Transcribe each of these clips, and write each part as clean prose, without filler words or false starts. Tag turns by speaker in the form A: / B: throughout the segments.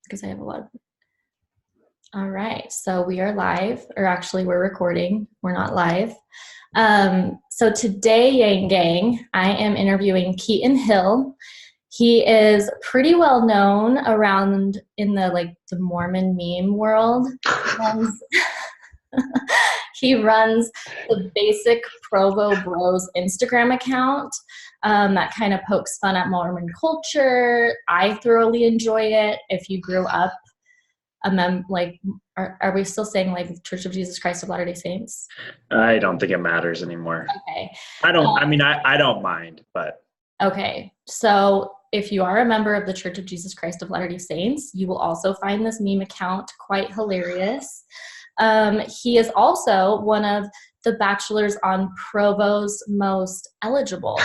A: because I have a lot of. All right, so we are live, or actually we're recording. We're not live. So today, Yang Gang, I am interviewing Keaton Hill. He is pretty well known around in the Mormon meme world. He runs the Basic Provo Bros Instagram account that kind of pokes fun at Mormon culture. I thoroughly enjoy it. If you grew up are we still saying Church of Jesus Christ of Latter-day Saints?
B: I don't think it matters anymore.
A: Okay.
B: I don't mind, but.
A: Okay. So if you are a member of the Church of Jesus Christ of Latter-day Saints, you will also find this meme account quite hilarious. He is also one of the Bachelors on Provo's Most Eligible,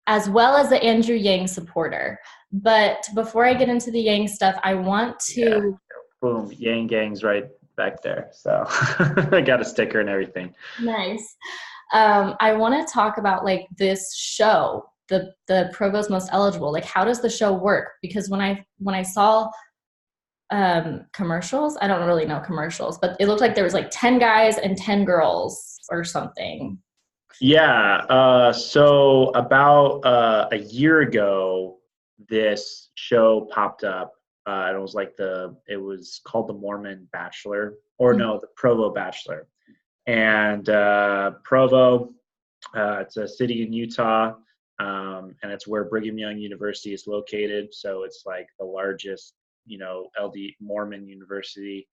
A: as well as the Andrew Yang supporter. But before I get into the Yang stuff, I want to...
B: Yeah. Boom, Yang Gang's right back there. So I got a sticker and everything.
A: Nice. I want to talk about this show, the Provo's Most Eligible. How does the show work? Because when I saw commercials, I don't really know commercials, but it looked like there was 10 guys and 10 girls or something.
B: Yeah. So about a year ago, this show popped up. It was called the Mormon Bachelor, or no, the Provo Bachelor. And Provo, it's a city in Utah, and it's where Brigham Young University is located. So it's the largest, LD Mormon university,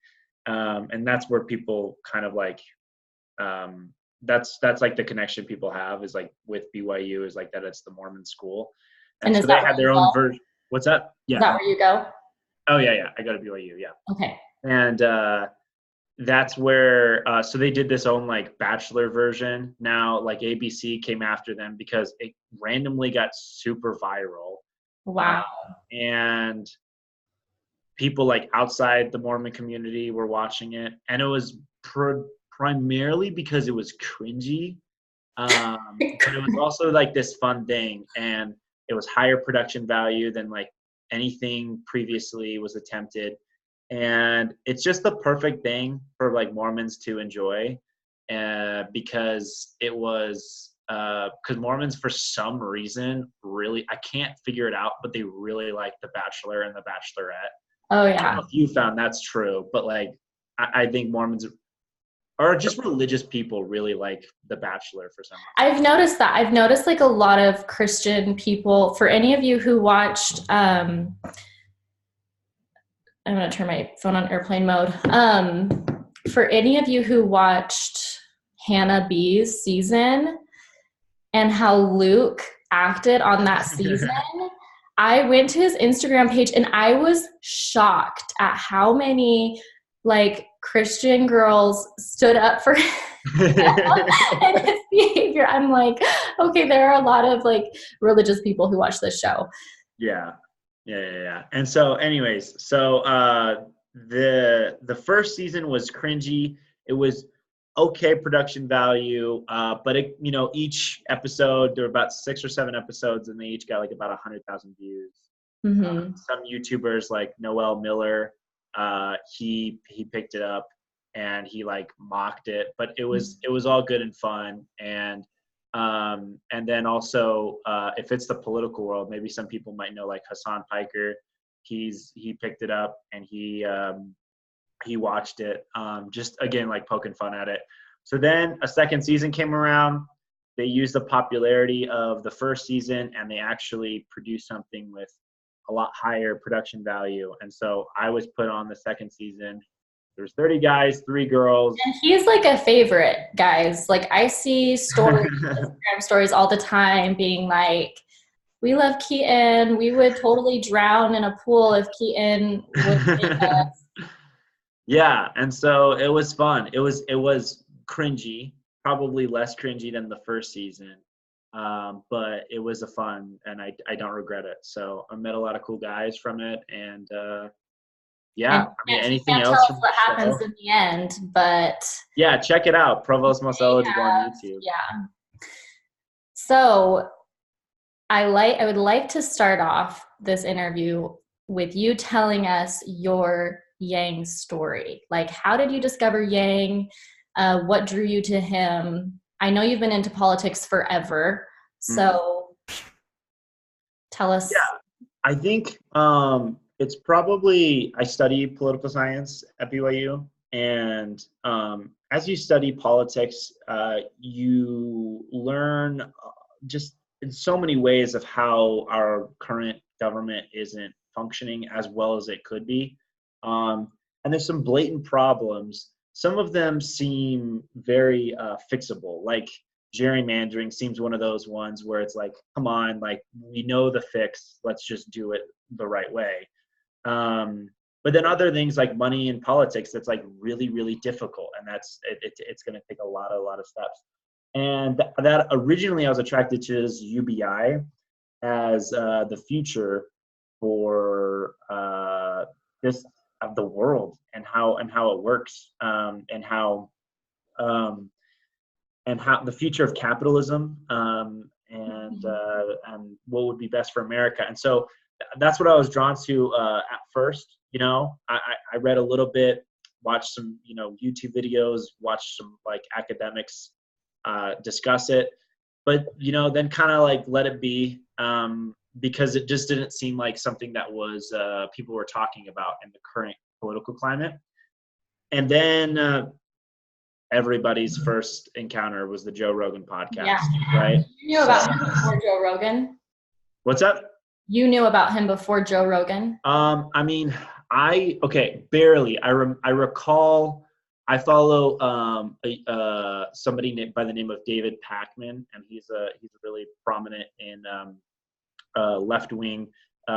B: and that's where people kind of that's the connection people have is with BYU is that it's the Mormon school, and so they had their own version. What's that? Yeah.
A: Is that where you go?
B: Oh yeah. I go to BYU. Yeah.
A: Okay.
B: And that's where so they did this own Bachelor version. Now ABC came after them because it randomly got super viral.
A: Wow.
B: And people outside the Mormon community were watching it, and it was primarily because it was cringy, but it was also this fun thing, and it was higher production value than anything previously was attempted, and it's just the perfect thing for Mormons to enjoy, because it was because Mormons for some reason really, I can't figure it out, but they really like The Bachelor and The Bachelorette.
A: Oh yeah.
B: I don't know if you found that's true, but I think Mormons or just religious people really like The Bachelor for some reason.
A: I've noticed that. I've noticed a lot of Christian people, for any of you who watched, I'm going to turn my phone on airplane mode. For any of you who watched Hannah B's season and how Luke acted on that season, I went to his Instagram page and I was shocked at how many Christian girls stood up for him and his behavior. I'm okay, there are a lot of religious people who watch this show.
B: Yeah. And so anyways, the first season was cringy. It was okay production value, but it, each episode, there were about 6 or 7 episodes, and they each got about 100,000 views.
A: Mm-hmm.
B: Some YouTubers like Noel Miller, he picked it up and he mocked it, but it was all good and fun. And then also if it's the political world, maybe some people might know Hassan Piker. He picked it up and he watched it, just again poking fun at it. So then a second season came around. They used the popularity of the first season and they actually produced something with a lot higher production value. And so I was put on the second season. There's 30 guys, 3 girls.
A: And he's a favorite, guys. I see stories, Instagram stories all the time being we love Keaton. We would totally drown in a pool if Keaton would take us.
B: Yeah, and so it was fun. It was cringy, probably less cringy than the first season. But it was a fun, and I don't regret it. So I met a lot of cool guys from it, and yeah. Anything else? Tell us
A: what happens in the end, but
B: yeah, check it out. Provo's Most Eligible on YouTube.
A: Yeah. So I would like to start off this interview with you telling us your Yang story. Like, how did you discover Yang? What drew you to him? I know you've been into politics forever, so tell us.
B: Yeah, I think it's probably, I study political science at BYU, and as you study politics, you learn just in so many ways of how our current government isn't functioning as well as it could be. And there's some blatant problems. Some of them seem very fixable, like gerrymandering seems one of those ones where it's like, come on, like we know the fix, let's just do it the right way. But then other things like money and politics, that's like really, really difficult, and it's going to take a lot of steps. And that originally I was attracted to is UBI as the future for this of the world and how it works, and how the future of capitalism, and what would be best for America. And so that's what I was drawn to at first. I read a little bit, watched some YouTube videos, watched some like academics discuss it, but then kind of like let it be, because it just didn't seem like something that was people were talking about in the current political climate. And then everybody's first encounter was the Joe Rogan podcast, right?
A: You knew about him before Joe Rogan?
B: What's up?
A: You knew about him before Joe Rogan?
B: I mean, barely. I recall I follow somebody by the name of David Pakman, and he's really prominent in left-wing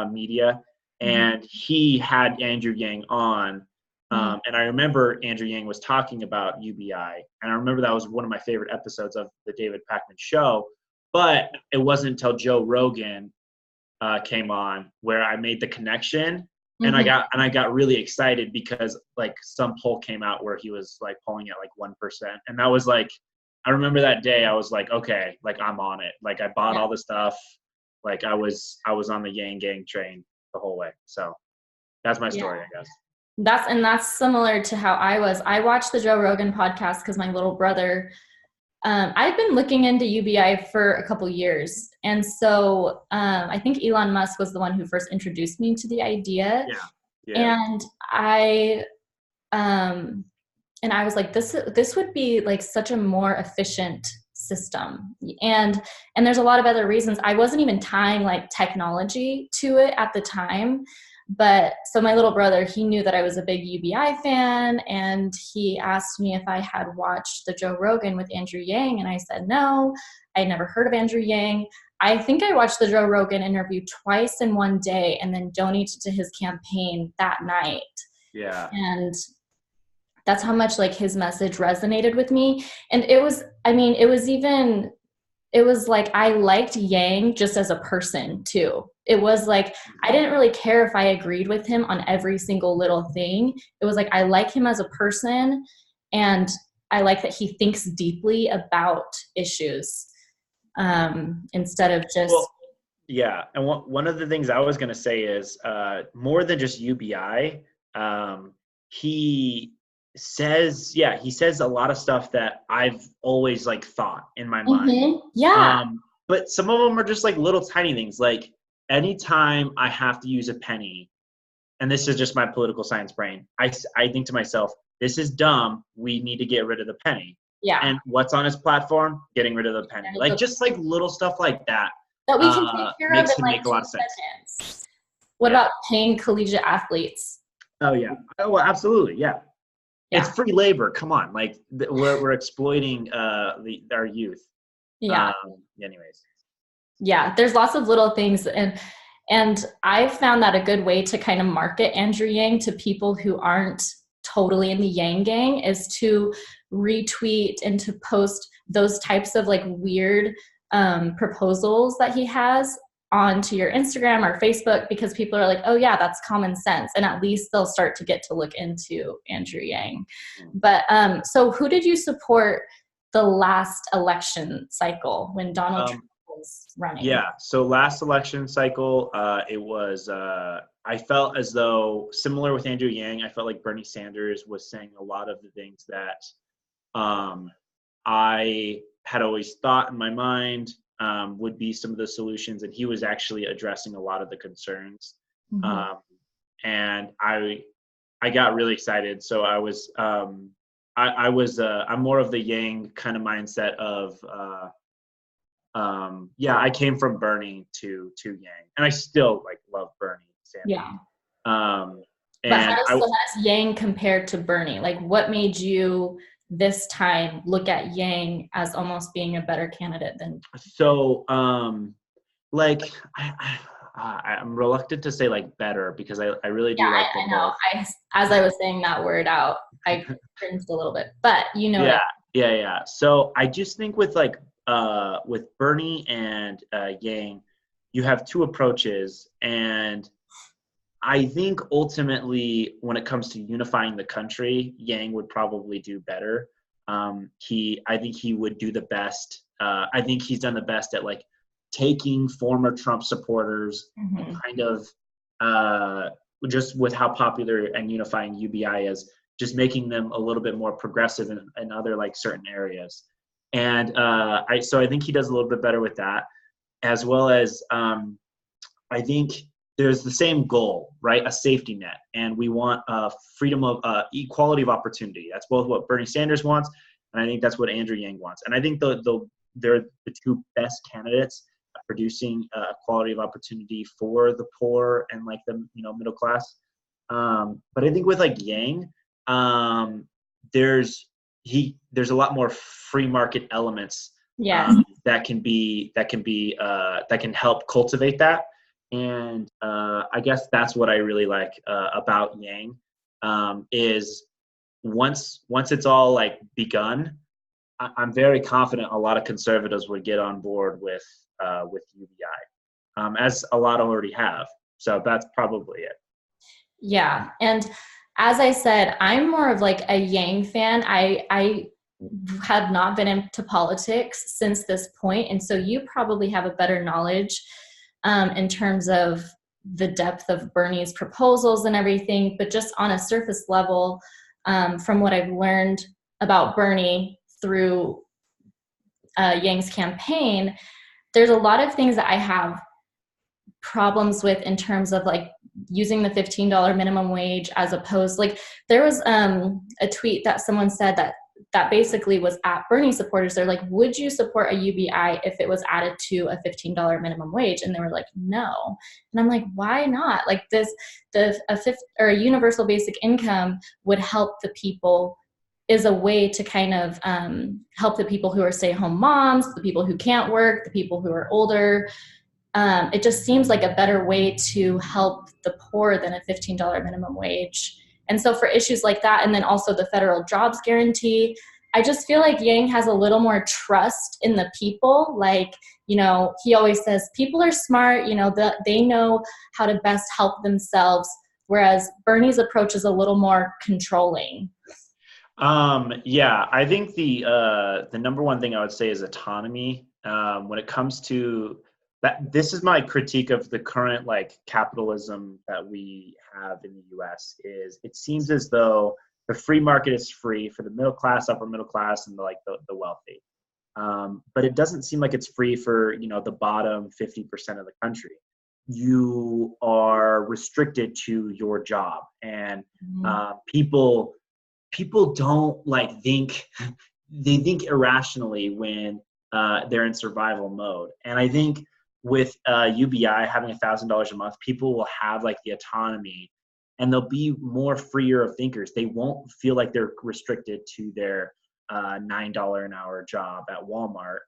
B: media, and he had Andrew Yang on. And I remember Andrew Yang was talking about UBI, and I remember that was one of my favorite episodes of the David Pakman show. But it wasn't until Joe Rogan came on where I made the connection, and I got really excited because like some poll came out where he was like polling at like 1%, and that was like, I remember that day I was like, okay, like I'm on it. Like I bought all the stuff, like I was on the Yang Gang train the whole way. So that's my story, I guess.
A: That's similar to how I was. I watched the Joe Rogan podcast because my little brother, I've been looking into UBI for a couple years. And so I think Elon Musk was the one who first introduced me to the idea. Yeah. And I was like, this would be like such a more efficient system. And there's a lot of other reasons. I wasn't even tying like technology to it at the time. But so my little brother, he knew that I was a big UBI fan, and he asked me if I had watched the Joe Rogan with Andrew Yang, and I said no, I'd never heard of Andrew Yang. I think I watched the Joe Rogan interview twice in one day and then donated to his campaign that night. Yeah. And that's how much like his message resonated with me. And it was like I liked Yang just as a person too. It was like I didn't really care if I agreed with him on every single little thing. It was like I like him as a person, and I like that he thinks deeply about issues instead of just.
B: Well, yeah, and one of the things I was going to say is more than just UBI. He says a lot of stuff that I've always like thought in my mind.
A: Yeah.
B: But some of them are just like little tiny things. Like anytime I have to use a penny, and this is just my political science brain, I think to myself, this is dumb. We need to get rid of the penny. Yeah. And what's on his platform? Getting rid of the penny. Like just like little stuff like that.
A: That we can take care of in like make a lot of sense. What about paying collegiate athletes?
B: Oh yeah. Oh, well, absolutely. Yeah. It's free labor. Come on, like we're exploiting our youth.
A: Yeah.
B: Anyways.
A: Yeah, there's lots of little things, and I found that a good way to kind of market Andrew Yang to people who aren't totally in the Yang gang is to retweet and to post those types of like weird proposals that he has onto your Instagram or Facebook, because people are like, oh yeah, that's common sense. And at least they'll start to get to look into Andrew Yang. But so who did you support the last election cycle when Donald Trump was running?
B: Yeah, so last election cycle, it was I felt as though, similar with Andrew Yang, I felt like Bernie Sanders was saying a lot of the things that I had always thought in my mind would be some of the solutions, and he was actually addressing a lot of the concerns.
A: Mm-hmm.
B: And I got really excited. So I was I'm more of the Yang kind of mindset of I came from Bernie to Yang, and I still like love Bernie Sanders.
A: Yeah.
B: Um,
A: But how
B: and
A: does Yang compare to Bernie? Like, what made you this time look at Yang as almost being a better candidate than?
B: so like I'm reluctant to say like better, because I really do like them
A: I know.
B: both.
A: As I was saying that word out, I cringed a little bit, but you know what
B: Yeah. So I just think with with Bernie and Yang, you have two approaches, and I think ultimately when it comes to unifying the country, Yang would probably do better. I think he would do the best. I think he's done the best at like taking former Trump supporters and
A: Mm-hmm.
B: kind of just with how popular and unifying UBI is, just making them a little bit more progressive in other like certain areas. And so I think he does a little bit better with that, as well as I think there's the same goal, right? A safety net, and we want freedom of equality of opportunity. That's both what Bernie Sanders wants, and I think that's what Andrew Yang wants. And I think they're the two best candidates at producing equality of opportunity for the poor and like the middle class. But I think with like Yang, there's a lot more free market elements
A: Yes.
B: that can help cultivate that. And I guess that's what I really like about Yang, is once it's all like begun, I'm very confident a lot of conservatives would get on board with UBI, as a lot already have. So that's probably it.
A: Yeah. And as I said, I'm more of like a Yang fan. I have not been into politics since this point, and so you probably have a better knowledge in terms of the depth of Bernie's proposals and everything. But just on a surface level, from what I've learned about Bernie through Yang's campaign, there's a lot of things that I have problems with in terms of like using the $15 minimum wage, as opposed, like there was a tweet that someone said that basically was at Bernie supporters. They're like, would you support a UBI if it was added to a $15 minimum wage? And they were like, no. And I'm like, why not? Like a universal basic income would help the people, is a way to kind of help the people who are stay-at-home moms, the people who can't work, the people who are older. It just seems like a better way to help the poor than a $15 minimum wage. And so for issues like that, and then also the federal jobs guarantee, I just feel like Yang has a little more trust in the people. Like, he always says people are smart, they know how to best help themselves, whereas Bernie's approach is a little more controlling.
B: I think the number one thing I would say is autonomy. When it comes to that, this is my critique of the current like capitalism that we have in the US, is it seems as though the free market is free for the middle class, upper middle class, and the wealthy. But it doesn't seem like it's free for, the bottom 50% of the country. You are restricted to your job, and people don't think they think irrationally when they're in survival mode. And I think with UBI having $1,000 a month, people will have like the autonomy, and they'll be more freer of thinkers. They won't feel like they're restricted to their $9 an hour job at Walmart.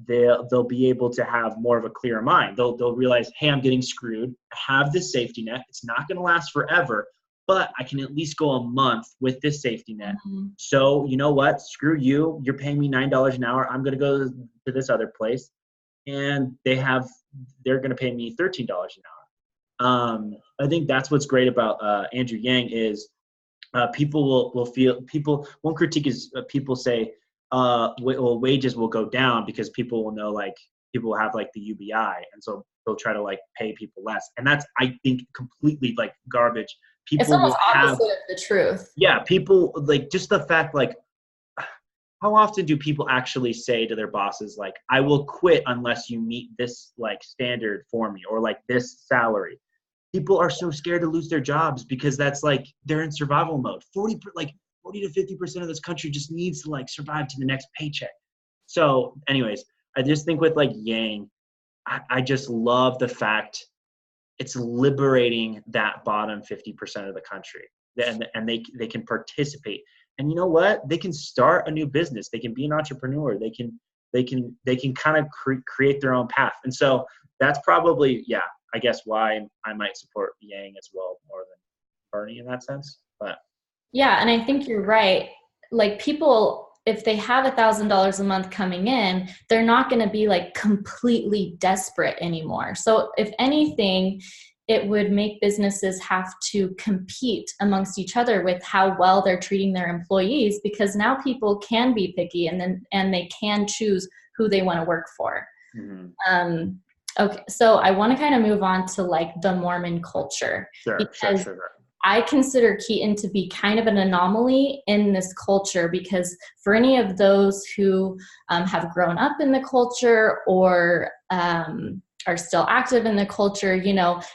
B: They'll be able to have more of a clearer mind. They'll realize, hey, I'm getting screwed. I have this safety net. It's not going to last forever, but I can at least go a month with this safety net. Mm-hmm. So you know what? Screw you. You're paying me $9 an hour. I'm going to go to this other place, and they're going to pay me $13 an hour. I think that's what's great about Andrew Yang is people will feel one critique is people say, well, wages will go down because people will know like people have like the UBI, and so they'll try to like pay people less, and that's, I think, completely like garbage.
A: It's
B: People
A: almost
B: will have,
A: opposite of the truth.
B: yeah, people like, just the fact, like, how often do people actually say to their bosses, like, I will quit unless you meet this like standard for me, or like this salary? People are so scared to lose their jobs because that's like, they're in survival mode. 40 to 50% of this country just needs to like survive to the next paycheck. So anyways, I just think with like Yang, I just love the fact it's liberating that bottom 50% of the country, and they can participate. And you know what? They can start a new business. They can be an entrepreneur. They can kind of create their own path. And so that's probably, yeah, I guess why I might support Yang as well more than Bernie in that sense. But
A: yeah, and I think you're right. Like, people, if they have $1,000 a month coming in, they're not going to be like completely desperate anymore. So if anything, it would make businesses have to compete amongst each other with how well they're treating their employees, because now people can be picky, and they can choose who they want to work for.
B: mm-hmm.
A: Okay, so I want to kind of move on to like the Mormon culture.
B: Sure.
A: I consider Keaton to be kind of an anomaly in this culture, because for any of those who have grown up in the culture, or are still active in the culture,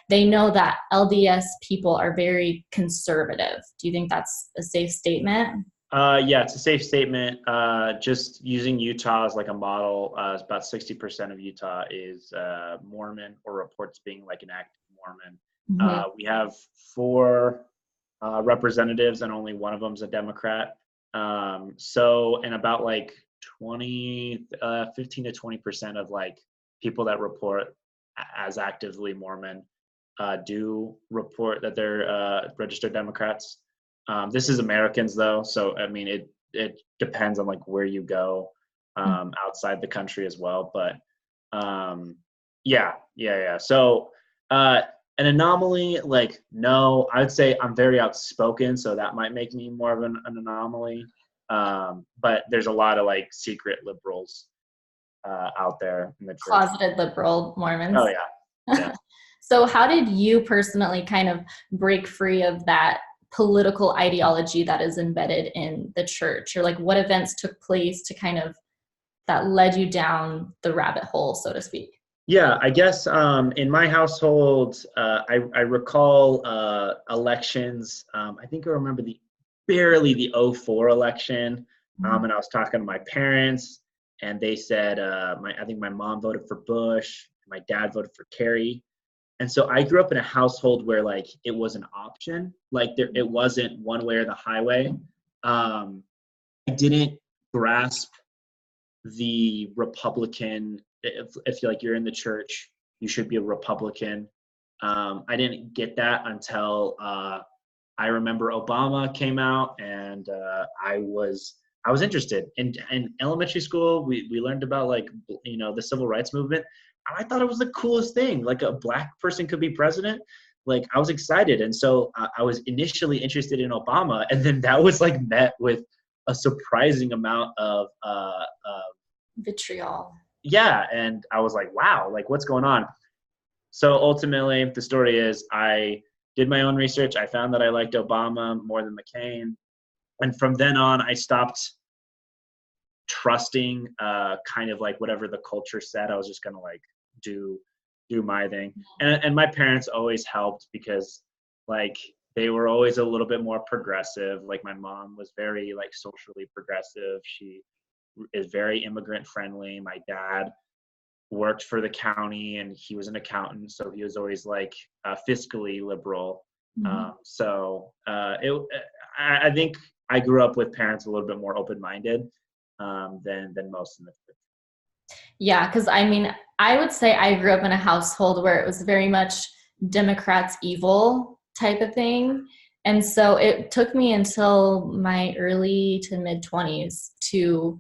A: they know that LDS people are very conservative. Do you think that's a safe statement?
B: Yeah, it's a safe statement. Just using Utah as like a model, about 60% of Utah is Mormon, or reports being like an active Mormon.
A: Mm-hmm.
B: We have 4 representatives, and only one of them is a Democrat. So, and about like 15 to 20% of like people that report as actively Mormon do report that they're registered Democrats. This is Americans though, so I mean it depends on like where you go outside the country as well. But yeah. So an anomaly, like, no, I would say I'm very outspoken, so that might make me more of an anomaly. But there's a lot of like secret liberals out there in the church.
A: Closeted liberal Mormons.
B: Oh yeah.
A: So how did you personally kind of break free of that political ideology that is embedded in the church? Or like, what events took place to kind of that led you down the rabbit hole, so to speak?
B: Yeah, I guess in my household, I recall elections. I think I remember barely the '04 election, and I was talking to my parents, and they said I think my mom voted for Bush, my dad voted for Kerry, and so I grew up in a household where like it was an option, like it wasn't one way or the highway. I didn't grasp the Republican. If you're in the church, you should be a Republican. I didn't get that until I remember Obama came out, and I was interested. In elementary school, we learned about like the civil rights movement. I thought it was the coolest thing. Like, a black person could be president. Like, I was excited, and so I was initially interested in Obama, and then that was like met with a surprising amount of
A: vitriol.
B: Yeah, and I was like, wow, like, what's going on? So ultimately, the story is I did my own research. I found that I liked Obama more than McCain. And from then on, I stopped trusting kind of like whatever the culture said. I was just going to like do my thing. And my parents always helped, because like they were always a little bit more progressive. Like, my mom was very like socially progressive. She is very immigrant friendly. My dad worked for the county, and he was an accountant, so he was always like fiscally liberal.
A: Mm-hmm.
B: I think I grew up with parents a little bit more open-minded than most in the church.
A: Yeah, because I mean, I would say I grew up in a household where it was very much Democrats evil type of thing. And so it took me until my early to mid 20s to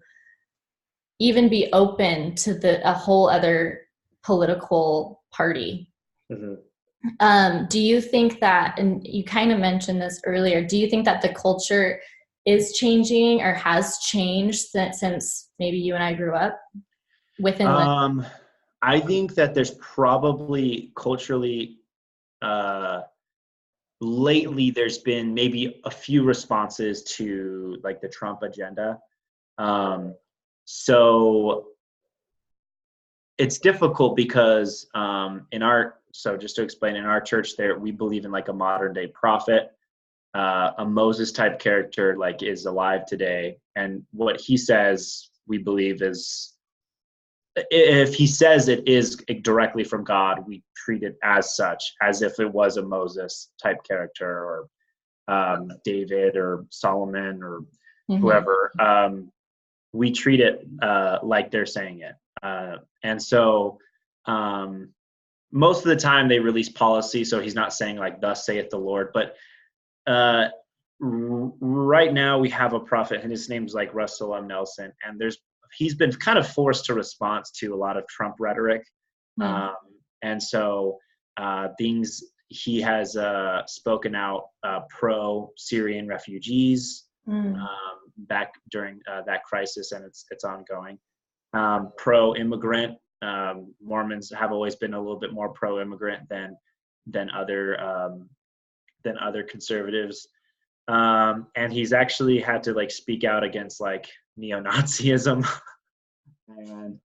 A: even be open to a whole other political party.
B: Mm-hmm.
A: Do you think that, and you kind of mentioned this earlier, do you think that the culture is changing or has changed since maybe you and I grew up within?
B: I think that there's probably culturally, lately, there's been maybe a few responses to like the Trump agenda. Um, so it's difficult because so just to explain, in our church there, we believe in like a modern day prophet, a Moses type character, like is alive today. And what he says, we believe is, if he says it is directly from God, we treat it as such, as if it was a Moses type character, or David or Solomon or whoever. We treat it like they're saying it. And so most of the time they release policy, so he's not saying like, thus saith the Lord. But right now we have a prophet, and his name's like Russell M. Nelson, and he's been kind of forced to respond to a lot of Trump rhetoric. And so things he has spoken out pro-Syrian refugees back during that crisis, and it's ongoing. Pro-immigrant, Mormons have always been a little bit more pro-immigrant than other conservatives. And he's actually had to like speak out against like neo-Nazism and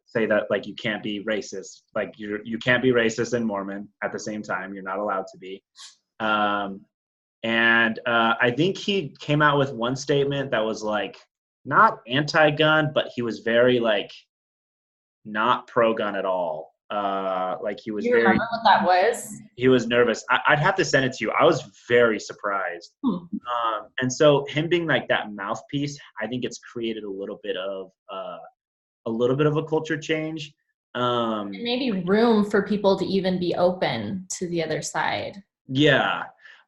B: say that like you can't be racist, like you can't be racist and Mormon at the same time. You're not allowed to be. And I think he came out with one statement that was like not anti-gun, but he was very like not pro-gun at all. Like he was.
A: You remember what that was?
B: He was nervous. I'd have to send it to you. I was very surprised. And so him being like that mouthpiece, I think it's created a little bit of a culture change.
A: Maybe room for people to even be open to the other side.
B: Yeah.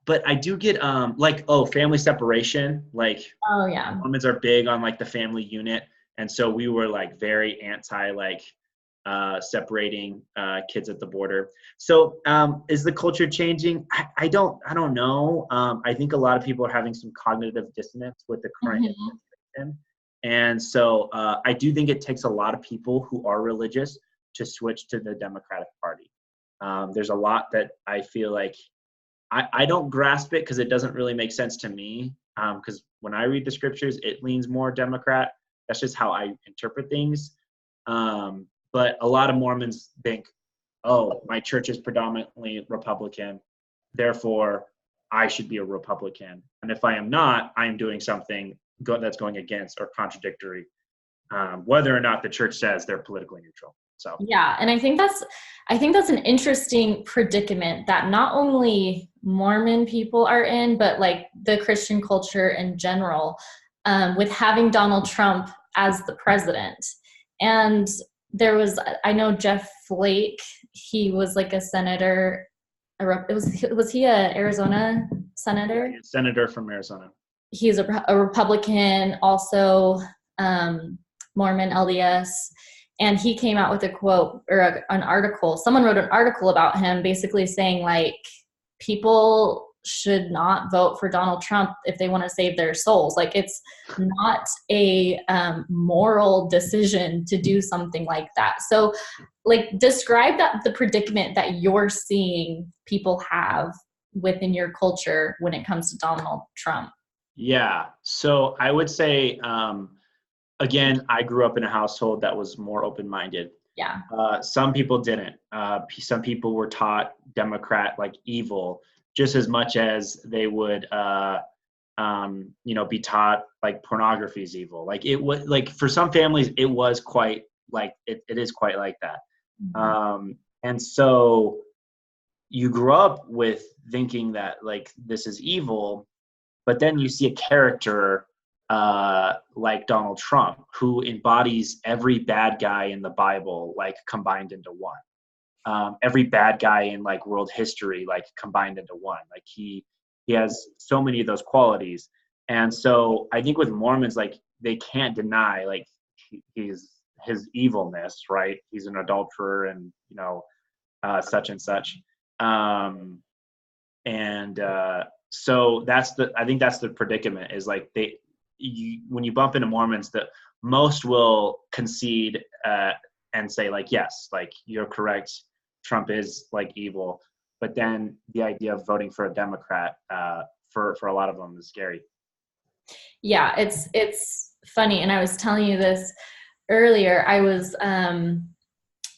B: But I do get family separation. Like,
A: oh yeah,
B: Mormons are big on like the family unit, and so we were like very anti like separating kids at the border. So is the culture changing? I don't know. I think a lot of people are having some cognitive dissonance with the current administration, and so I do think it takes a lot of people who are religious to switch to the Democratic Party. There's a lot that I feel like. I don't grasp it because it doesn't really make sense to me. Because when I read the scriptures, it leans more Democrat. That's just how I interpret things. But a lot of Mormons think, oh, my church is predominantly Republican, therefore I should be a Republican. And if I am not, I'm doing something that's going against or contradictory, whether or not the church says they're politically neutral. So
A: yeah, and I think that's an interesting predicament that not only Mormon people are in, but like the Christian culture in general, with having Donald Trump as the president. And I know Jeff Flake, he was like a senator. Was he a Arizona senator?
B: Yeah, senator from Arizona.
A: He's a Republican, also Mormon LDS. And he came out with a quote or an article. Someone wrote an article about him basically saying like people should not vote for Donald Trump if they want to save their souls. Like it's not a moral decision to do something like that. So like describe the predicament that you're seeing people have within your culture when it comes to Donald Trump.
B: Yeah. So I would say, again, I grew up in a household that was more open-minded.
A: Yeah.
B: Some people didn't. Some people were taught Democrat like evil just as much as they would, be taught like pornography is evil. Like it was like for some families, it was quite like it is quite like that. And so you grew up with thinking that like this is evil, but then you see a character like Donald Trump, who embodies every bad guy in the Bible, like combined into one. Every bad guy in like world history, like combined into one. Like he has so many of those qualities. And so I think with Mormons, like they can't deny like his evilness, right? He's an adulterer and, such and such. So I think that's the predicament is like when you bump into Mormons, that most will concede and say like, yes, like you're correct, Trump is like evil. But then the idea of voting for a Democrat for a lot of them is scary.
A: Yeah, it's funny, and I was telling you this earlier. I was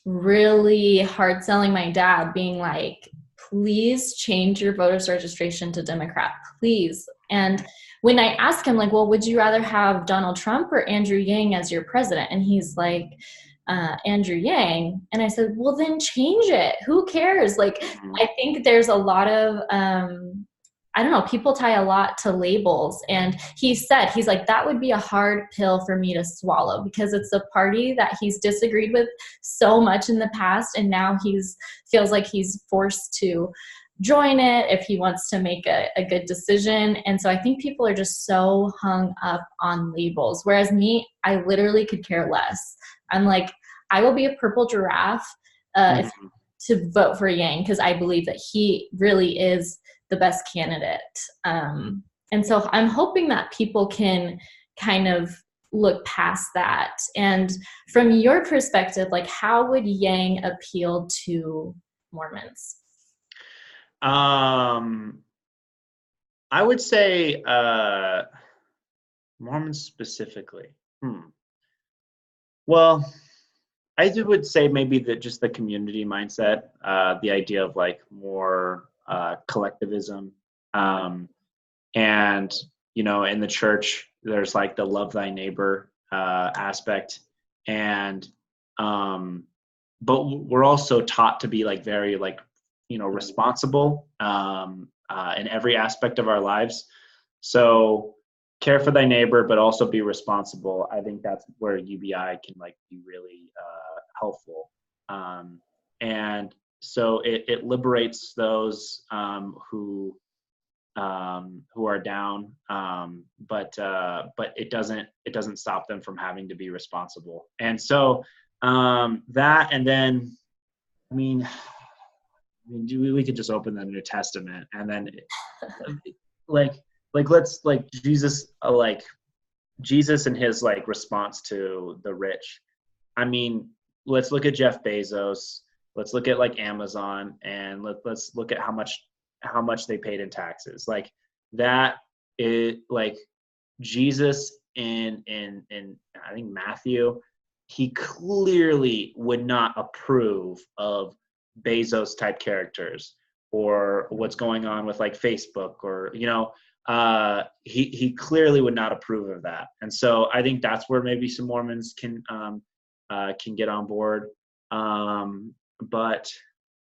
A: really hard selling my dad, being like, please change your voter's registration to Democrat, please. And when I asked him, like, well, would you rather have Donald Trump or Andrew Yang as your president? And he's like, Andrew Yang. And I said, well, then change it. Who cares? Like, I think there's a lot of, I don't know, people tie a lot to labels. And he's like, that would be a hard pill for me to swallow, because it's a party that he's disagreed with so much in the past. And now feels like he's forced to join it if he wants to make a good decision. And so I think people are just so hung up on labels. Whereas me, I literally could care less. I'm like, I will be a purple giraffe to vote for Yang, because I believe that he really is the best candidate. And so I'm hoping that people can kind of look past that. And from your perspective, like, how would Yang appeal to Mormons?
B: I would say Mormons specifically. Well, I would say maybe that just the community mindset, the idea of like more collectivism, and in the church there's like the love thy neighbor aspect, and but we're also taught to be like very like responsible in every aspect of our lives. So care for thy neighbor, but also be responsible. I think that's where UBI can like be really helpful. And so it liberates those who are down, but it doesn't stop them from having to be responsible. And so that, and then we could just open the New Testament, and then let's Jesus and his like response to the rich. Let's look at Jeff Bezos. Let's look at like Amazon, and let's look at how much they paid in taxes. Like that is like Jesus in I think Matthew, he clearly would not approve of Bezos type characters, or what's going on with like Facebook, or he clearly would not approve of that. And so I think that's where maybe some Mormons can get on board. But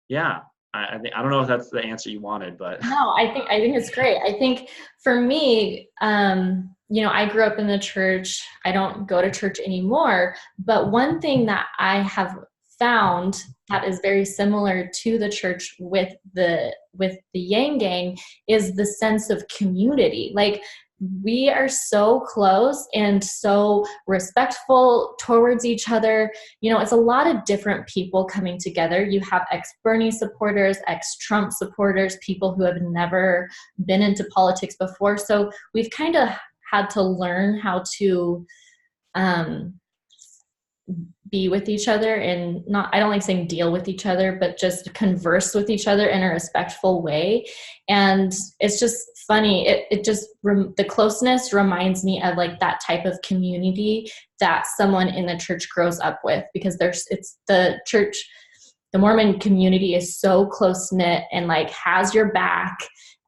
B: yeah, I don't know if that's the answer you wanted, but
A: no, I think it's great. I think for me, I grew up in the church. I don't go to church anymore, but one thing that I have found that is very similar to the church with the Yang Gang is the sense of community. Like, we are so close and so respectful towards each other. It's a lot of different people coming together. You have ex-Bernie supporters, ex-Trump supporters, people who have never been into politics before. So we've kind of had to learn how to be with each other, and I don't like saying deal with each other, but just converse with each other in a respectful way. And it's just funny. The closeness reminds me of like that type of community that someone in the church grows up with, because the church, the Mormon community is so close knit and like has your back.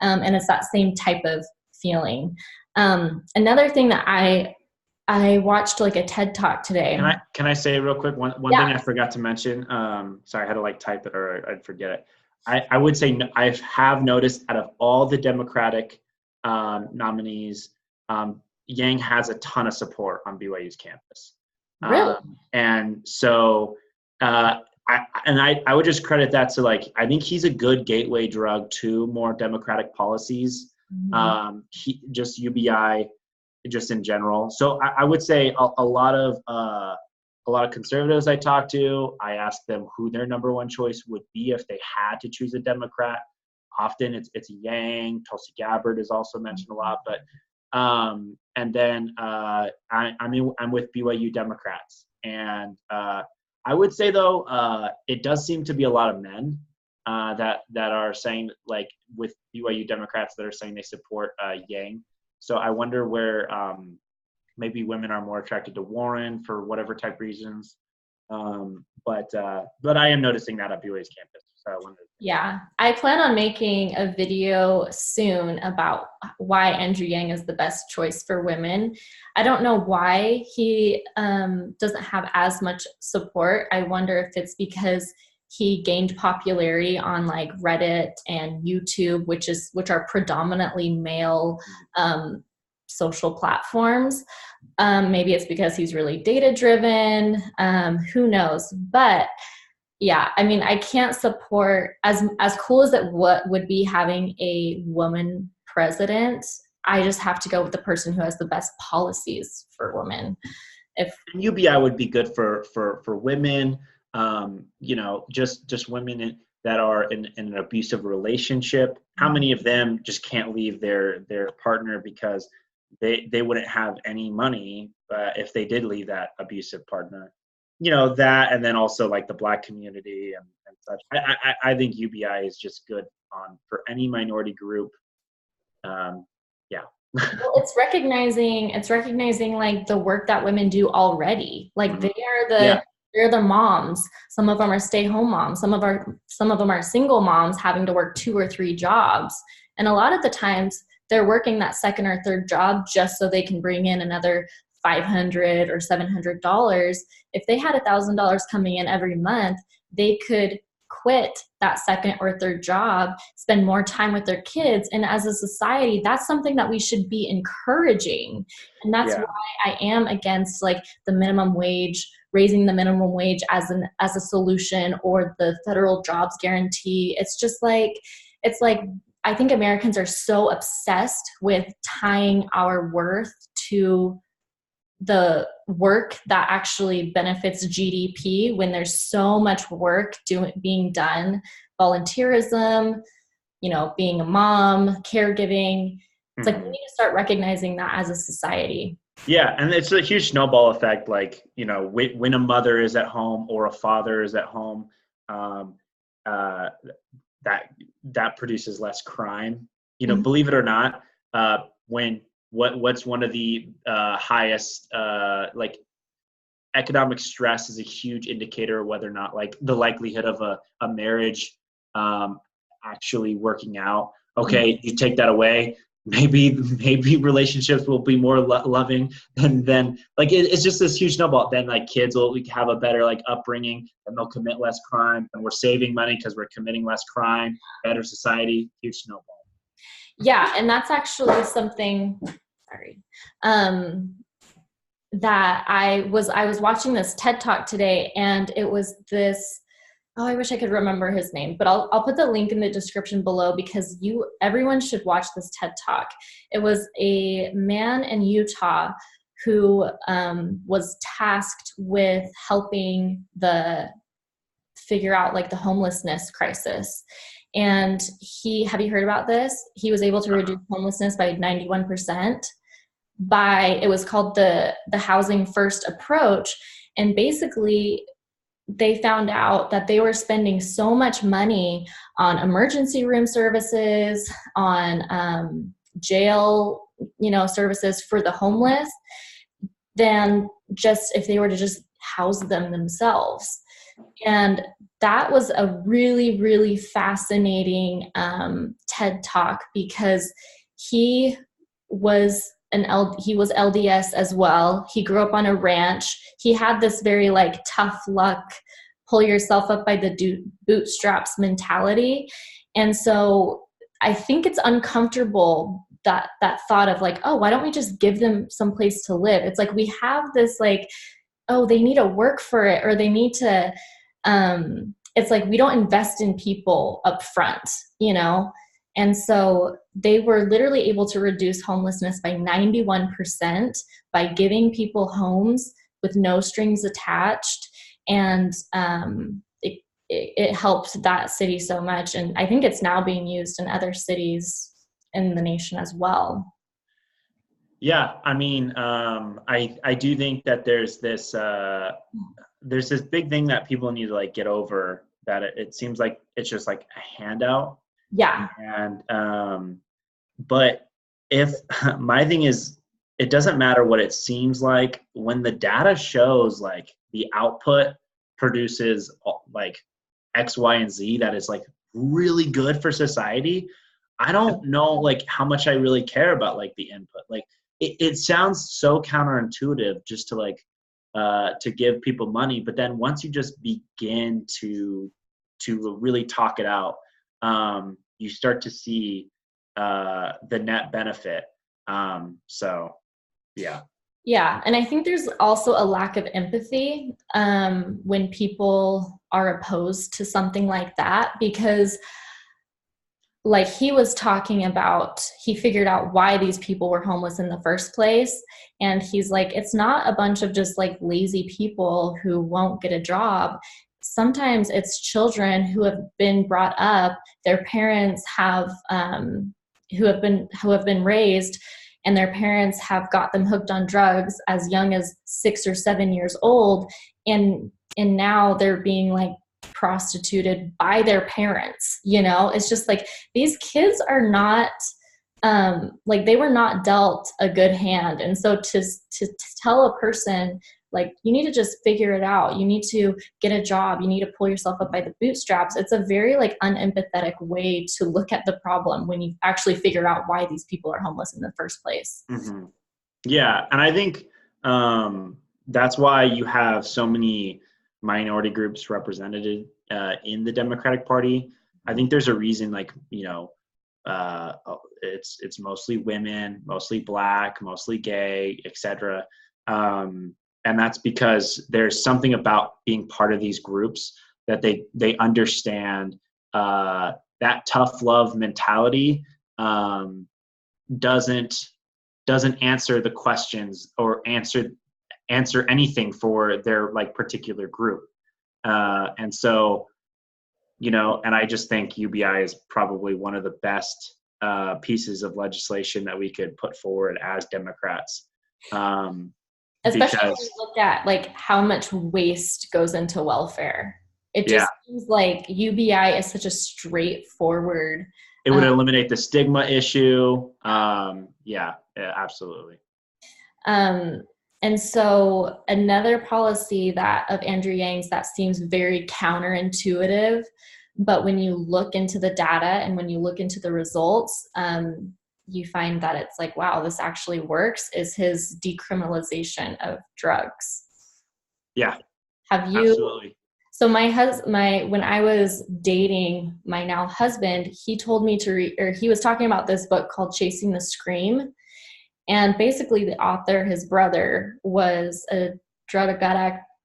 A: And it's that same type of feeling. Another thing that I watched like a TED Talk today.
B: Can I say real quick one thing I forgot to mention? Sorry, I had to like type it or I'd forget it. I would say I have noticed out of all the Democratic nominees, Yang has a ton of support on BYU's campus.
A: Really? And
B: so I would just credit that to like, I think he's a good gateway drug to more Democratic policies. Just UBI. Just in general. So I would say a lot of conservatives I talk to, I ask them who their number one choice would be if they had to choose a Democrat. Often it's Yang. Tulsi Gabbard is also mentioned a lot, but and then I'm with BYU Democrats, and I would say though, it does seem to be a lot of men that are saying, like, with BYU Democrats that are saying they support Yang. So I wonder where maybe women are more attracted to Warren for whatever type reasons. But I am noticing that at BYU's campus. So I wonder.
A: Yeah, I plan on making a video soon about why Andrew Yang is the best choice for women. I don't know why he doesn't have as much support. I wonder if it's because he gained popularity on like Reddit and YouTube, which are predominantly male social platforms. Maybe it's because he's really data driven. Who knows? But yeah, I mean, I can't support as cool as it would be having a woman president. I just have to go with the person who has the best policies for women. If
B: UBI would be good for women, just women that are in an abusive relationship. How many of them just can't leave their partner because they wouldn't have any money if they did leave that abusive partner? That, and then also like the Black community and such. I think UBI is just good for any minority group. Yeah.
A: Well, it's recognizing like the work that women do already. Like they're the moms. Some of them are stay-home moms. Some of them are single moms having to work 2 or 3 jobs. And a lot of the times they're working that second or third job just so they can bring in another $500 or $700. If they had $1,000 coming in every month, they could quit that second or third job, spend more time with their kids. And as a society, that's something that we should be encouraging. And that's why I am against like the minimum wage, raising the minimum wage as a solution, or the federal jobs guarantee. It's like I think Americans are so obsessed with tying our worth to the work that actually benefits GDP, when there's so much work being done, volunteerism, being a mom, caregiving. It's like we need to start recognizing that as a society.
B: Yeah, and it's a huge snowball effect. Like, when a mother is at home or a father is at home, that produces less crime. Believe it or not, what's one of the highest like economic stress is a huge indicator of whether or not like the likelihood of a marriage actually working out. Okay, you take that away, maybe relationships will be more loving, and then like it's just this huge snowball. Then like kids will have a better like upbringing, and they'll commit less crime, and we're saving money because we're committing less crime. Better society, huge snowball.
A: Yeah, and that's actually something, that I was watching this TED Talk today, and it was this, I wish I could remember his name, but I'll put the link in the description below, because everyone should watch this TED Talk. It was a man in Utah who was tasked with helping figure out like the homelessness crisis. And have you heard about this? He was able to reduce homelessness by 91%. It was called the Housing First approach. And basically they found out that they were spending so much money on emergency room services, on jail, services for the homeless, than just if they were to just house them themselves. And that was a really, really fascinating TED Talk, because he was LDS as well. He grew up on a ranch. He had this very like tough luck, pull yourself up by the bootstraps mentality. And so I think it's uncomfortable, that thought of like, oh, why don't we just give them some place to live? It's like we have this like, oh, they need to work for it, or they need to, it's like we don't invest in people up front, And so they were literally able to reduce homelessness by 91% by giving people homes with no strings attached. And it helped that city so much. And I think it's now being used in other cities in the nation as well.
B: Yeah, I mean, I do think that there's this there's this big thing that people need to like get over, that it seems like it's just like a handout.
A: Yeah.
B: And but if my thing is, it doesn't matter what it seems like when the data shows like the output produces like X, Y, and Z that is like really good for society. I don't know like how much I really care about like the input. Like it sounds so counterintuitive just to like to give people money, but then once you just begin to really talk it out, you start to see the net benefit. So yeah.
A: Yeah, and I think there's also a lack of empathy when people are opposed to something like that, because like he was talking about, he figured out why these people were homeless in the first place. And he's like, it's not a bunch of just like lazy people who won't get a job. Sometimes it's children who have been brought up, their parents have who have been raised, and their parents have got them hooked on drugs as young as 6 or 7 years old, and now they're being like prostituted by their parents. It's just like these kids are not like they were not dealt a good hand. And so to tell a person like, you need to just figure it out, you need to get a job, you need to pull yourself up by the bootstraps, it's a very like unempathetic way to look at the problem when you actually figure out why these people are homeless in the first place.
B: Mm-hmm. Yeah, and I think that's why you have so many minority groups represented in the Democratic Party. I think there's a reason, like, it's mostly women, mostly Black, mostly gay, etc. And that's because there's something about being part of these groups that they understand that tough love mentality doesn't answer the questions or answer anything for their like particular group. And so, and I just think UBI is probably one of the best pieces of legislation that we could put forward as Democrats.
A: Especially when you look at like how much waste goes into welfare. It just seems like UBI is such a straightforward.
B: It would eliminate the stigma issue. Yeah, absolutely.
A: And so another policy of Andrew Yang's that seems very counterintuitive, but when you look into the data and when you look into the results, you find that it's like, wow, this actually works, is his decriminalization of drugs.
B: Yeah.
A: Have you?
B: Absolutely.
A: So when I was dating my now husband, he told me to read, or he was talking about this book called Chasing the Scream. And basically the author, his brother, was a drug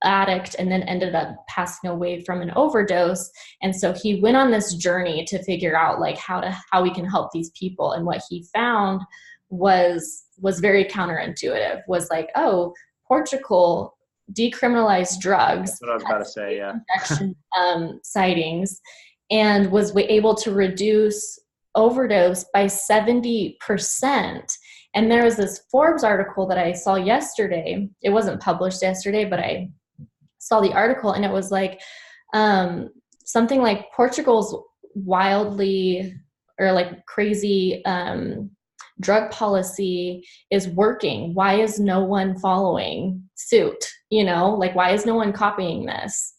A: addict and then ended up passing away from an overdose. And so he went on this journey to figure out like how we can help these people. And what he found was very counterintuitive, was like, oh, Portugal decriminalized drugs.
B: That's what I was about to say, yeah.
A: Injection sightings, and was able to reduce overdose by 70%. And there was this Forbes article that I saw yesterday. It wasn't published yesterday, but I saw the article, and it was like something like Portugal's wildly or like crazy drug policy is working. Why is no one following suit? Like, why is no one copying this?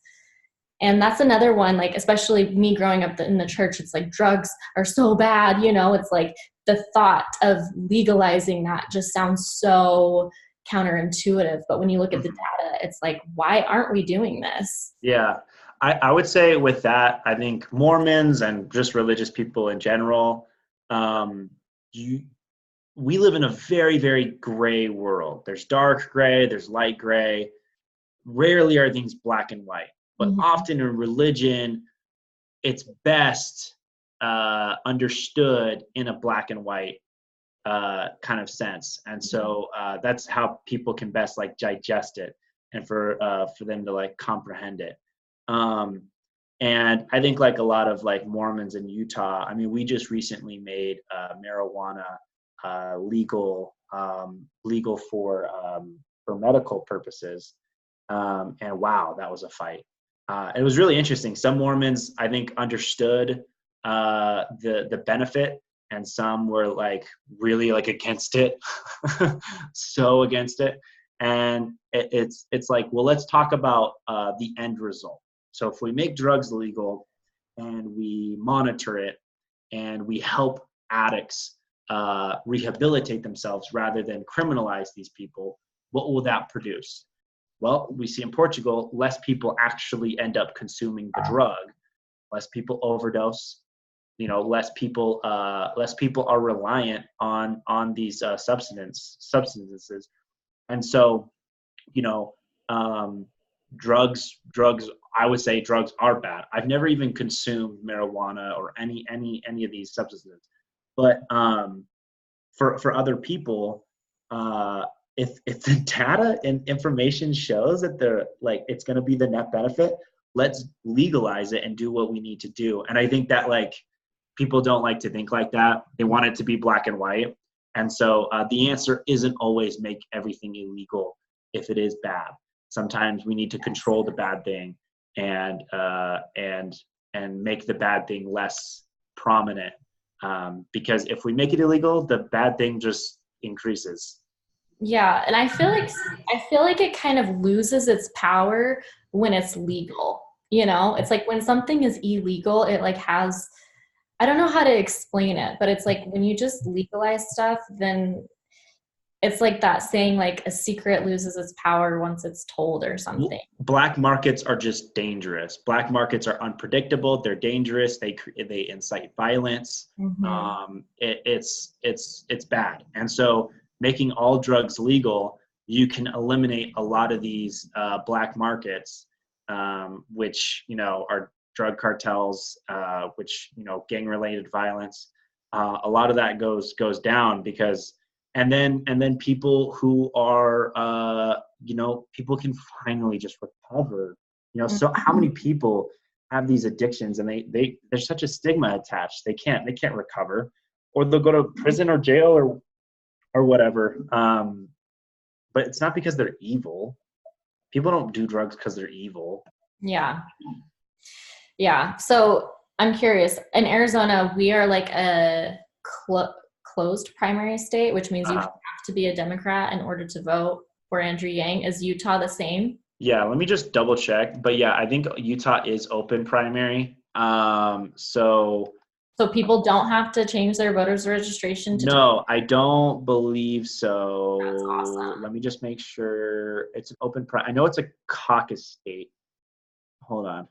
A: And that's another one, like, especially me growing up in the church, it's like drugs are so bad, it's like the thought of legalizing that just sounds so counterintuitive. But when you look at the data, it's like, why aren't we doing this?
B: Yeah, I would say with that, I think Mormons and just religious people in general, we live in a very, very gray world. There's dark gray, there's light gray. Rarely are things black and white, but often in religion, it's best understood in a black and white kind of sense. And so that's how people can best like digest it and for them to like comprehend it. And I think like a lot of like Mormons in Utah, I mean, we just recently made marijuana legal for medical purposes. And wow, that was a fight. It was really interesting. Some Mormons, I think, understood the benefit, and some were like really like against it, so against it. And it's like, well, let's talk about the end result. So if we make drugs legal and we monitor it and we help addicts rehabilitate themselves rather than criminalize these people, what will that produce? Well, we see in Portugal, less people actually end up consuming the drug, less people overdose, less people are reliant on these substances. And so, drugs, I would say drugs are bad. I've never even consumed marijuana or any of these substances. But for other people, if the data and information shows that they're like it's going to be the net benefit, let's legalize it and do what we need to do. And I think that like people don't like to think like that. They want it to be black and white. And so the answer isn't always make everything illegal if it is bad. Sometimes we need to control the bad thing and make the bad thing less prominent. Because if we make it illegal, the bad thing just increases.
A: Yeah, and I feel like it kind of loses its power when it's legal. It's like when something is illegal, it like has, I don't know how to explain it, but it's like when you just legalize stuff, then it's like that saying, like a secret loses its power once it's told or something.
B: Black markets are just dangerous. Black markets are unpredictable. They're dangerous. They incite violence.
A: Mm-hmm.
B: It's bad. And so making all drugs legal, you can eliminate a lot of these black markets, which are drug cartels, which gang-related violence. A lot of that goes down because. And then people who are, people can finally just recover. So how many people have these addictions and there's such a stigma attached. They can't recover, or they'll go to prison or jail or whatever. But it's not because they're evil. People don't do drugs because they're evil.
A: Yeah. Yeah. So I'm curious. In Arizona, we are like a closed primary state, which means you have to be a Democrat in order to vote for Andrew Yang. Is Utah the same?
B: Yeah, let me just double check. But yeah, I think Utah is open primary. So
A: people don't have to change their voters registration to
B: No, I don't believe so.
A: That's awesome.
B: Let me just make sure it's an open I know it's a caucus state. Hold on.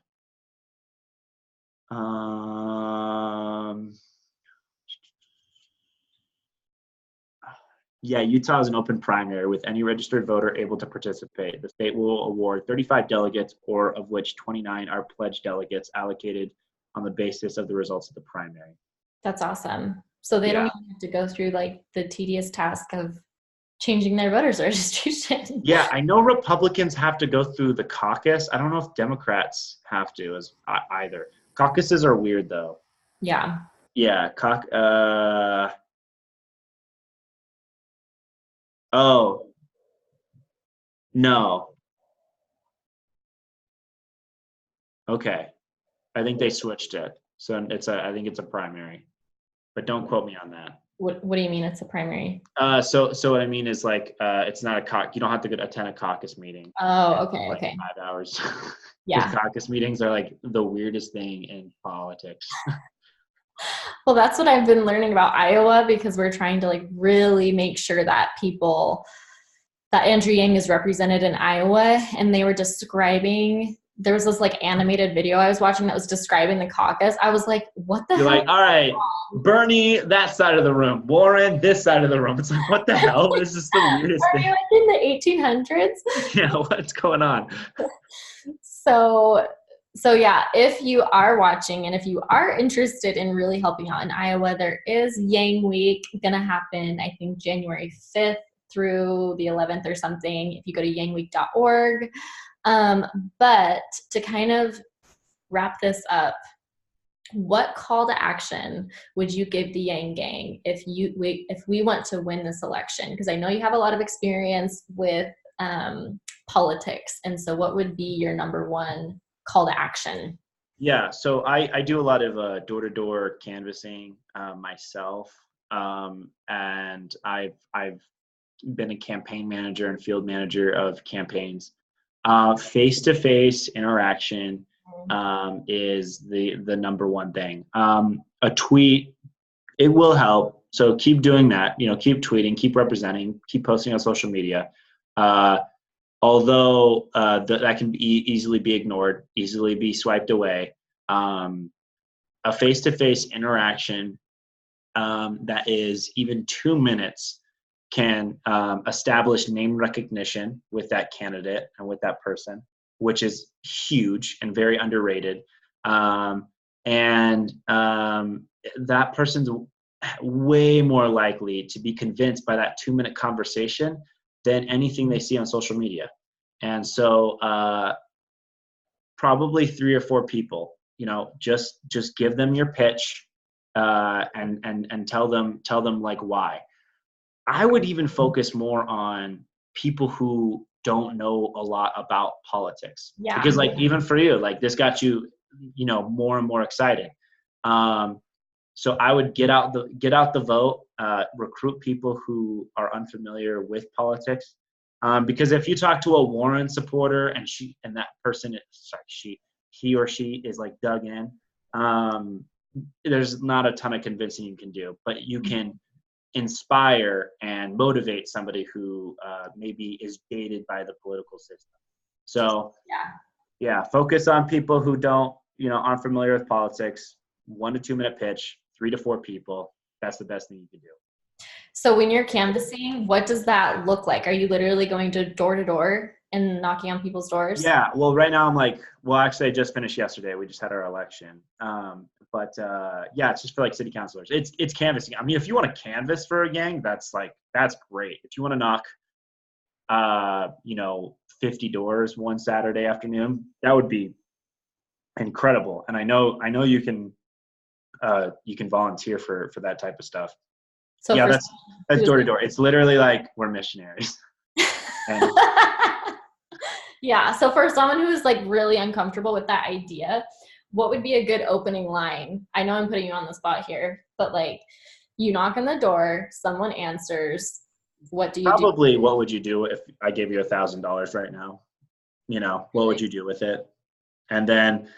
B: Yeah, Utah is an open primary with any registered voter able to participate. The state will award 35 delegates, or of which 29 are pledged delegates allocated on the basis of the results of the primary.
A: That's awesome. So they don't even have to go through like the tedious task of changing their voters registration.
B: Yeah, I know Republicans have to go through the caucus. I don't know if Democrats have to either. Caucuses are weird though.
A: Yeah.
B: Yeah, oh, no. Okay. I think they switched it. So I think it's a primary. But don't quote me on that.
A: What do you mean it's a primary?
B: So what I mean is like it's not you don't have to attend a caucus meeting.
A: Oh, okay,
B: like
A: okay.
B: 5 hours.
A: Yeah.
B: Caucus meetings are like the weirdest thing in politics.
A: Well, that's what I've been learning about Iowa, because we're trying to like really make sure that Andrew Yang is represented in Iowa. And they were describing, there was this like animated video I was watching that was describing the caucus. I was like, what the hell?
B: You're like, all right, Bernie, that side of the room. Warren, this side of the room. It's like, what the hell? This is the weirdest thing.
A: Are you like in the 1800s?
B: Yeah, what's going on?
A: So yeah, if you are watching and if you are interested in really helping out in Iowa, there is Yang Week going to happen, I think, January 5th through the 11th or something, if you go to yangweek.org. But to kind of wrap this up, what call to action would you give the Yang Gang if we want to win this election? Because I know you have a lot of experience with politics. And so what would be your number one call to action?
B: Yeah, so I do a lot of door-to-door canvassing myself, and I've been a campaign manager and field manager of campaigns. Face-to-face interaction is the number one thing. A tweet, it will help. So keep doing that. Keep tweeting, keep representing, keep posting on social media. Although that can easily be ignored, easily be swiped away. A face-to-face interaction that is even 2 minutes can establish name recognition with that candidate and with that person, which is huge and very underrated. And that person's way more likely to be convinced by that 2-minute conversation than anything they see on social media. And so probably 3 or 4 people, just give them your pitch and tell them like why. I would even focus more on people who don't know a lot about politics.
A: Yeah.
B: Because like even for you, like this got you, more and more excited. So I would get out the vote, recruit people who are unfamiliar with politics. Because if you talk to a Warren supporter and that person, he or she is like dug in, there's not a ton of convincing you can do, but you can inspire and motivate somebody who maybe is dated by the political system. So yeah, focus on people who aren't familiar with politics. 1 to 2 minute pitch, 3 to 4 people. That's the best thing you can do.
A: So when you're canvassing, what does that look like? Are you literally going door to door and knocking on people's doors?
B: Yeah, well, right now actually I just finished yesterday. We just had our election. But it's just for like city councilors. It's canvassing. I mean, if you want to canvass for a gang, that's great. If you want to knock 50 doors one Saturday afternoon, that would be incredible. And I know you can volunteer for that type of stuff. So yeah, that's door to door. It's literally like we're missionaries. And
A: yeah. So for someone who is like really uncomfortable with that idea, what would be a good opening line? I know I'm putting you on the spot here, but like you knock on the door, someone answers. What do you
B: probably do? What would you do if I gave you $1,000 right now? What would you do with it? And then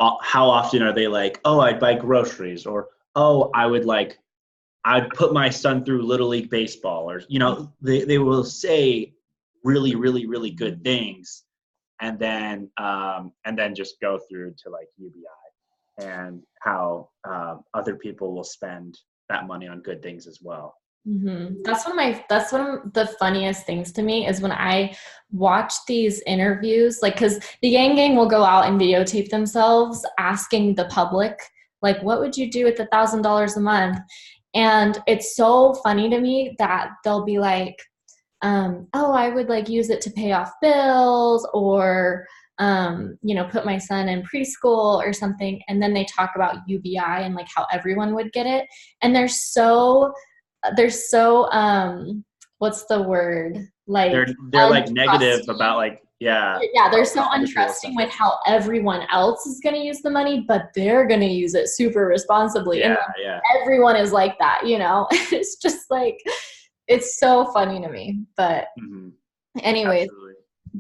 B: how often are they like, oh, I'd buy groceries, or oh, I'd put my son through Little League baseball, or they will say really, really, really good things, and then just go through to like UBI and how other people will spend that money on good things as well.
A: Mm-hmm. That's one of the funniest things to me is when I watch these interviews, like, because the Yang Gang will go out and videotape themselves asking the public, like, what would you do with $1,000 a month? And it's so funny to me that they'll be like, oh, I would like use it to pay off bills, or put my son in preschool or something. And then they talk about UBI and like how everyone would get it. And they're so what's the word, like
B: they're like negative about like
A: they're so untrusting with how everyone else is going to use the money, but they're going to use it super responsibly. And everyone is like that, it's just like, it's so funny to me. But anyways, absolutely.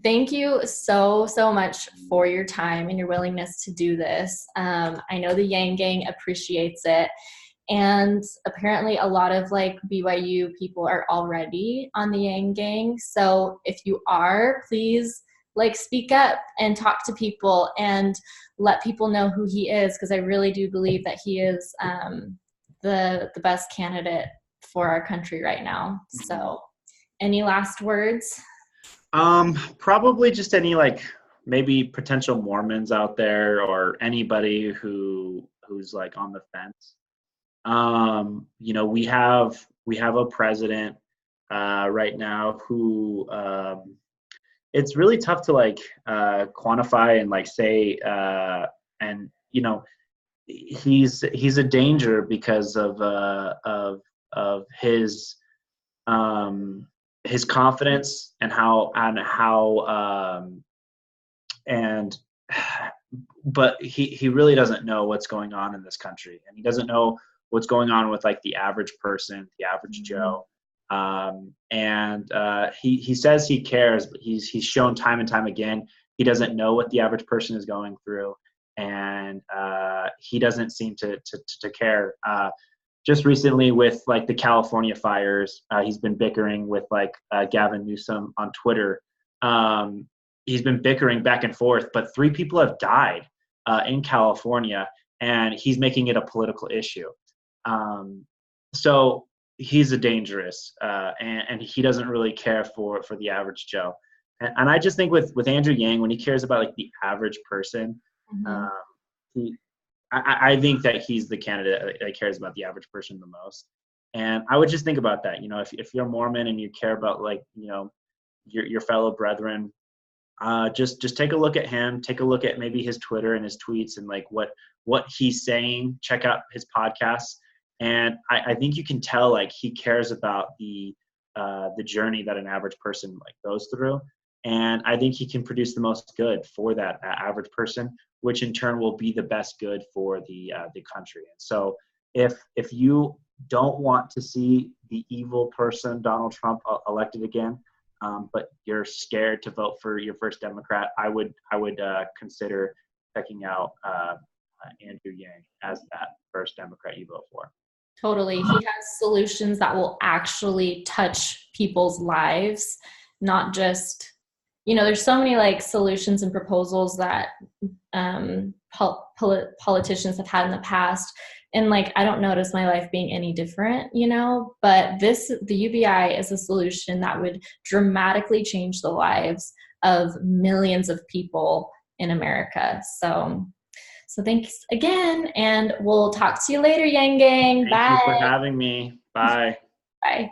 A: Thank you so much for your time and your willingness to do this. I know the Yang Gang appreciates it. And apparently a lot of like BYU people are already on the Yang Gang. So if you are, please like speak up and talk to people and let people know who he is, because I really do believe that he is the best candidate for our country right now. So any last words?
B: Probably just any like maybe potential Mormons out there, or anybody who's like on the fence. We have a president right now who it's really tough to like quantify and like say and he's a danger because of his his confidence and but he really doesn't know what's going on in this country, and he doesn't know what's going on with like the average person, the average Joe. He says he cares, but he's shown time and time again he doesn't know what the average person is going through, and he doesn't seem to care. Just recently with like the California fires, he's been bickering with like Gavin Newsom on Twitter. He's been bickering back and forth, but 3 people have died in California, and he's making it a political issue. So he's a dangerous, and he doesn't really care for the average Joe. And I just think with Andrew Yang, when he cares about like the average person, I think that he's the candidate that cares about the average person the most. And I would just think about that. You know, if you're Mormon and you care about like, you know, your fellow brethren, just take a look at him. Take a look at maybe his Twitter and his tweets and like what he's saying. Check out his podcasts, and I think you can tell like he cares about the journey that an average person like goes through. And I think he can produce the most good for that average person, which in turn will be the best good for the country. And so if you don't want to see the evil person, Donald Trump, elected again, but you're scared to vote for your first Democrat, I would consider checking out Andrew Yang as that first Democrat you vote for.
A: Totally. He has solutions that will actually touch people's lives, not just, you know, there's so many like solutions and proposals that politicians have had in the past. And like, I don't notice my life being any different, you know, but the UBI is a solution that would dramatically change the lives of millions of people in America. So thanks again, and we'll talk to you later, Yang Gang. Bye.
B: Thank you for having me. Bye.
A: Bye.